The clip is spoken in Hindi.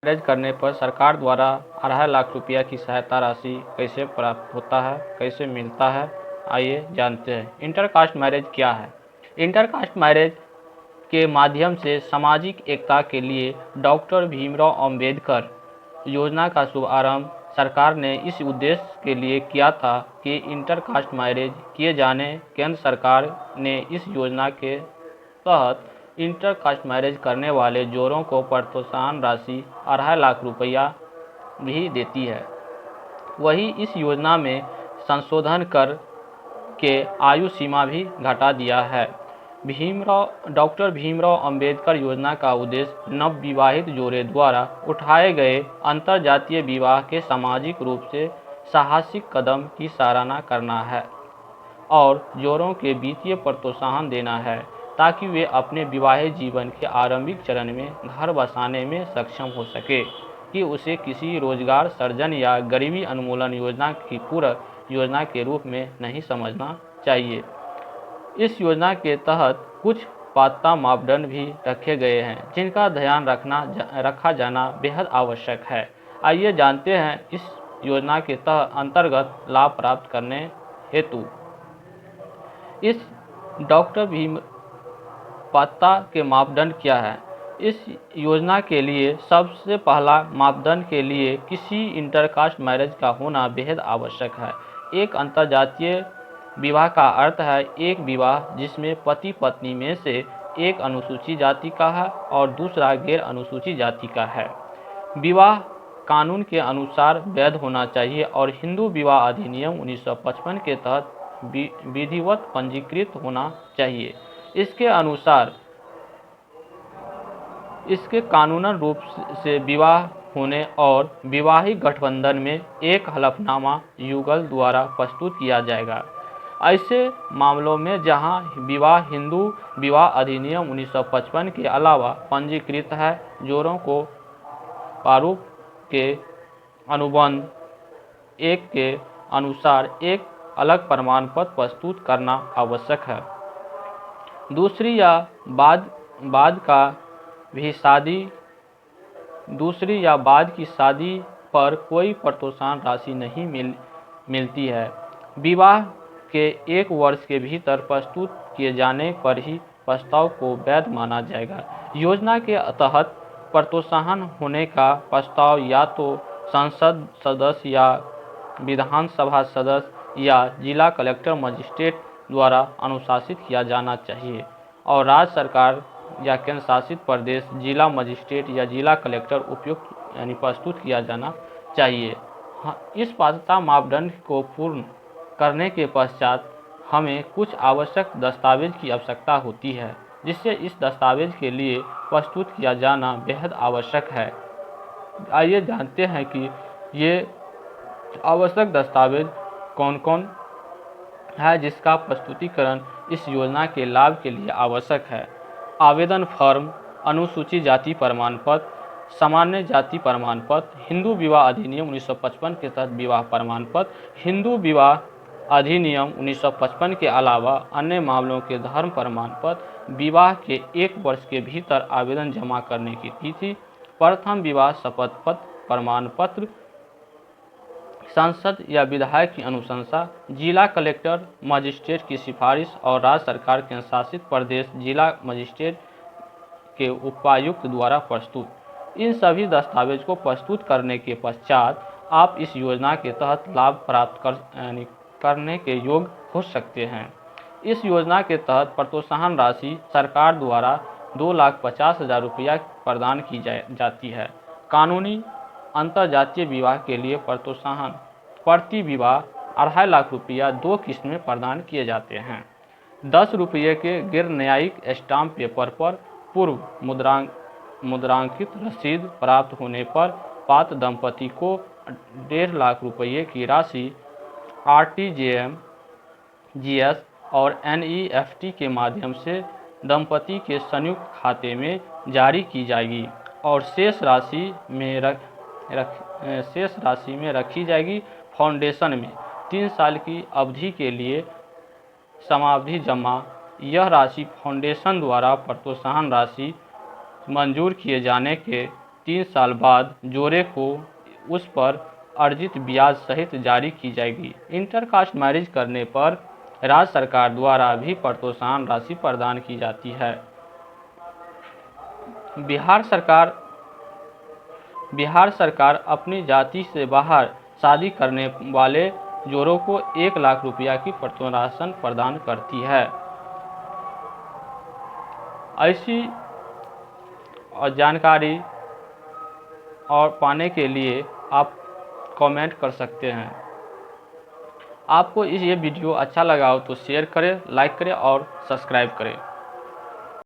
मैरिज करने पर सरकार द्वारा 2.5 लाख रुपया की सहायता राशि कैसे प्राप्त होता है, कैसे मिलता है, आइए जानते हैं। इंटरकास्ट मैरिज क्या है? इंटरकास्ट मैरिज के माध्यम से सामाजिक एकता के लिए डॉक्टर भीमराव अंबेडकर योजना का शुभारंभ सरकार ने इस उद्देश्य के लिए किया था कि इंटरकास्ट मैरिज किए जाने केंद्र सरकार ने इस योजना के तहत इंटरकास्ट मैरिज करने वाले जोड़ों को प्रोत्साहन राशि 2.5 लाख रुपया भी देती है। वही इस योजना में संशोधन कर के आयु सीमा भी घटा दिया है। डॉक्टर भीमराव अंबेडकर योजना का उद्देश्य नवविवाहित जोड़े द्वारा उठाए गए अंतरजातीय विवाह के सामाजिक रूप से साहसिक कदम की सराहना करना है और जोड़ों के वित्तीय प्रोत्साहन देना है ताकि वे अपने विवाहित जीवन के आरंभिक चरण में घर बसाने में सक्षम हो सके कि उसे किसी रोजगार सृजन या गरीबी उन्मूलन योजना की पूरक योजना के रूप में नहीं समझना चाहिए। इस योजना के तहत कुछ पात्रता मापदंड भी रखे गए हैं जिनका ध्यान रखा जाना बेहद आवश्यक है। आइए जानते हैं इस योजना के अंतर्गत लाभ प्राप्त करने हेतु इस डॉक्टर भीम पात्रता के मापदंड क्या है। इस योजना के लिए सबसे पहला मापदंड के लिए किसी इंटरकास्ट मैरिज का होना बेहद आवश्यक है। एक अंतरजातीय विवाह का अर्थ है एक विवाह जिसमें पति पत्नी में से एक अनुसूचित जाति का है और दूसरा गैर अनुसूचित जाति का है। विवाह कानून के अनुसार वैध होना चाहिए और हिंदू विवाह अधिनियम 1955 के तहत विधिवत पंजीकृत होना चाहिए। इसके अनुसार इसके कानूनन रूप से विवाह होने और विवाहिक गठबंधन में एक हलफनामा युगल द्वारा प्रस्तुत किया जाएगा। ऐसे मामलों में जहां विवाह हिंदू विवाह अधिनियम 1955 के अलावा पंजीकृत है, जोड़ों को प्रारूप के अनुबंध 1 के अनुसार एक अलग प्रमाण पत्र प्रस्तुत करना आवश्यक है। दूसरी या बाद की शादी पर कोई प्रोत्साहन राशि नहीं मिलती है। विवाह के 1 वर्ष के भीतर प्रस्तुत किए जाने पर ही प्रस्ताव को वैध माना जाएगा। योजना के तहत प्रोत्साहन होने का प्रस्ताव या तो संसद सदस्य या विधानसभा सदस्य या जिला कलेक्टर मजिस्ट्रेट द्वारा अनुशासित किया जाना चाहिए और राज्य सरकार या केंद्र शासित प्रदेश जिला मजिस्ट्रेट या जिला कलेक्टर उपयुक्त प्रस्तुत किया जाना चाहिए। इस पात्रता मापदंड को पूर्ण करने के पश्चात हमें कुछ आवश्यक दस्तावेज की आवश्यकता होती है जिससे इस दस्तावेज के लिए प्रस्तुत किया जाना बेहद आवश्यक है। आइए जानते हैं कि ये आवश्यक दस्तावेज कौन कौन है जिसका प्रस्तुतिकरण इस योजना के लाभ के लिए आवश्यक है। आवेदन फॉर्म, अनुसूचित जाति प्रमाण पत्र, सामान्य जाति प्रमाण पत्र, हिंदू विवाह अधिनियम 1955 के तहत विवाह प्रमाण पत्र, हिंदू विवाह अधिनियम 1955 के अलावा अन्य मामलों के धर्म प्रमाण पत्र, विवाह के 1 वर्ष के भीतर आवेदन जमा करने की तिथि, प्रथम विवाह शपथ पत्र प्रमाण पत्र, सांसद या विधायक की अनुशंसा, जिला कलेक्टर मजिस्ट्रेट की सिफारिश और राज्य सरकार के शासित प्रदेश जिला मजिस्ट्रेट के उपायुक्त द्वारा प्रस्तुत। इन सभी दस्तावेज को प्रस्तुत करने के पश्चात आप इस योजना के तहत लाभ प्राप्त करने के योग्य हो सकते हैं। इस योजना के तहत प्रोत्साहन राशि सरकार द्वारा 2,50,000 रुपया प्रदान की जाती है। कानूनी अंतरजातीय विवाह के लिए प्रोत्साहन प्रति विवाह 2.5 लाख रुपया 2 किस्त में प्रदान किए जाते हैं। 10 रुपये के गैर न्यायिक स्टाम्प पेपर पर पूर्व मुद्रांकित रसीद प्राप्त होने पर पात्र दंपति को 1.5 लाख रुपये की राशि RTGS और NEFT के माध्यम से दंपति के संयुक्त खाते में जारी की जाएगी और शेष राशि में रखी जाएगी। फाउंडेशन में 3 साल की अवधि के लिए समावधि जमा। यह राशि फाउंडेशन द्वारा प्रोत्साहन राशि मंजूर किए जाने के 3 साल बाद जोड़े को उस पर अर्जित ब्याज सहित जारी की जाएगी। इंटरकास्ट मैरिज करने पर राज्य सरकार द्वारा भी प्रोत्साहन राशि प्रदान की जाती है। बिहार सरकार अपनी जाति से बाहर शादी करने वाले जोड़ों को 1 लाख रुपया की प्रोत्साहन प्रदान करती है। ऐसी जानकारी और पाने के लिए आप कमेंट कर सकते हैं। आपको ये वीडियो अच्छा लगा हो तो शेयर करें, लाइक करें और सब्सक्राइब करें।